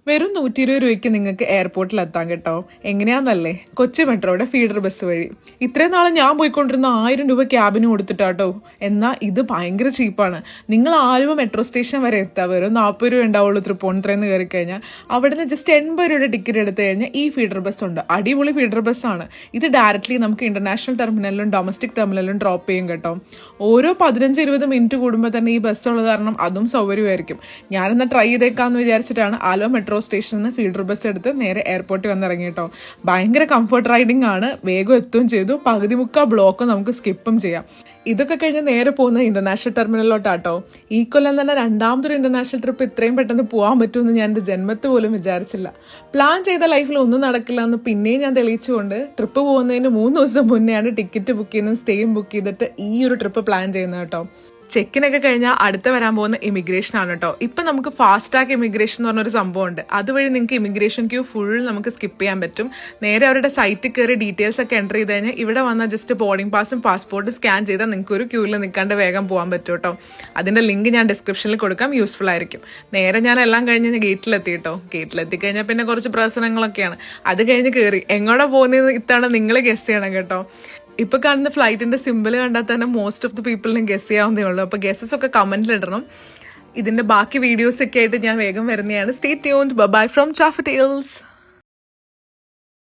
വെറും 120 രൂപയ്ക്ക് നിങ്ങൾക്ക് എയർപോർട്ടിൽ എത്താൻ കേട്ടോ. എങ്ങനെയാണെന്നല്ലേ? കൊച്ചി മെട്രോയുടെ ഫീഡർ ബസ് വഴി. ഇത്രയും നാളെ ഞാൻ പോയിക്കൊണ്ടിരുന്ന 1000 രൂപ ക്യാബിന് കൊടുത്തിട്ടാട്ടോ. എന്നാൽ ഇത് ഭയങ്കര ചീപ്പാണ്. നിങ്ങൾ ആലുവ മെട്രോ സ്റ്റേഷൻ വരെ എത്താൻ വെറും 40 രൂപ ഉണ്ടാവുള്ളൂ. തൃപ്പൂണിത്തുറന്ന് കയറി കഴിഞ്ഞാൽ അവിടുന്ന് ജസ്റ്റ് 80 രൂപയുടെ ടിക്കറ്റ് എടുത്തു കഴിഞ്ഞാൽ ഈ ഫീഡർ ബസ് ഉണ്ട്. അടിപൊളി ഫീഡർ ബസ്സാണ് ഇത്. ഡയറക്റ്റ്ലി നമുക്ക് ഇന്റർനാഷണൽ ടെർമിനലിലും ഡൊമസ്റ്റിക് ടെർമിനലിലും ഡ്രോപ്പ് ചെയ്യും കേട്ടോ. ഓരോ 15-20 മിനിറ്റ് കൂടുമ്പോൾ തന്നെ ഈ ബസ് ഉള്ളത് കാരണം അതും സൗകര്യമായിരിക്കും. ഞാനെന്നാൽ ട്രൈ ചെയ്തേക്കാന്ന് വിചാരിച്ചിട്ടാണ് ആലുവ മെട്രോ സ്റ്റേഷനിൽ നിന്ന് ഫീഡർ ബസ് എടുത്ത് നേരെ എയർപോർട്ടിൽ വന്നിറങ്ങി കേട്ടോ. ഭയങ്കര കംഫർട്ട് റൈഡിംഗ് ആണ്. വേഗം എത്തുകയും ചെയ്തു. പകുതി മുക്കാൽ ബ്ലോക്ക് നമുക്ക് സ്കിപ്പും ചെയ്യാം. ഇതൊക്കെ കഴിഞ്ഞ് നേരെ പോകുന്ന ഇന്റർനാഷണൽ ടെർമിനലിലോട്ടാട്ടോ. ഈ കൊല്ലം തന്നെ രണ്ടാമതൊരു ഇന്റർനാഷണൽ ട്രിപ്പ് ഇത്രയും പെട്ടെന്ന് പോകാൻ പറ്റുമെന്ന് ഞാൻ എൻ്റെ ജന്മത്ത് പോലും വിചാരിച്ചില്ല. പ്ലാൻ ചെയ്ത ലൈഫിൽ ഒന്നും നടക്കില്ല എന്ന് പിന്നെയും ഞാൻ തെളിയിച്ചുകൊണ്ട് ട്രിപ്പ് പോകുന്നതിന് 3 ദിവസം മുന്നെയാണ് ടിക്കറ്റ് ബുക്ക് ചെയ്യുന്നത്, സ്റ്റേയും ബുക്ക് ചെയ്തിട്ട് ഈ ഒരു ട്രിപ്പ് പ്ലാൻ ചെയ്യുന്നത് കേട്ടോ. ചെക്കിനൊക്കെ കഴിഞ്ഞാൽ അടുത്ത് വരാൻ പോകുന്ന ഇമിഗ്രേഷൻ ആണ് കേട്ടോ. ഇപ്പം നമുക്ക് ഫാസ്റ്റ് ട്രാക്ക് ഇമിഗ്രേഷൻ എന്ന് പറഞ്ഞൊരു സംഭവം ഉണ്ട്. അതുവഴി നിങ്ങൾക്ക് ഇമിഗ്രേഷൻ ക്യൂ ഫുൾ നമുക്ക് സ്കിപ്പ് ചെയ്യാൻ പറ്റും. നേരെ അവരുടെ സൈറ്റിൽ കയറി ഡീറ്റെയിൽസ് ഒക്കെ എൻ്റർ ചെയ്ത് കഴിഞ്ഞാൽ ഇവിടെ വന്നാൽ ജസ്റ്റ് ബോർഡിംഗ് പാസും പാസ്പോർട്ടും സ്കാൻ ചെയ്താൽ നിങ്ങൾക്ക് ഒരു ക്യൂവിൽ നിൽക്കാണ്ട് വേഗം പോകാൻ പറ്റും കേട്ടോ. അതിൻ്റെ ലിങ്ക് ഞാൻ ഡിസ്ക്രിപ്ഷനിൽ കൊടുക്കാം, യൂസ്ഫുൾ ആയിരിക്കും. നേരെ ഞാൻ എല്ലാം കഴിഞ്ഞ് ഗേറ്റിലെത്തി കേട്ടോ. ഗേറ്റിലെത്തി കഴിഞ്ഞാൽ പിന്നെ കുറച്ച് പ്രശ്നങ്ങളൊക്കെയാണ്. അത് കഴിഞ്ഞ് കയറി എങ്ങോട്ടാ പോകുന്നത് ഇത്തവണ നിങ്ങൾ ഗസ് ചെയ്യണം കേട്ടോ. ഇപ്പൊ കാണുന്ന ഫ്ലൈറ്റിന്റെ സിമ്പിൾ കണ്ടാൽ തന്നെ മോസ്റ്റ് ഓഫ് ദി പീപ്പിളിനെ ഗസ് ചെയ്യാവുന്നേ ഉള്ളൂ. അപ്പൊ ഗസസ് ഒക്കെ കമന്റിൽ ഇടണം. ഇതിന്റെ ബാക്കി വീഡിയോസ് ഒക്കെ ആയിട്ട് ഞാൻ വേഗം വരുന്നതാണ്. Stay tuned. Bye from traffic tales.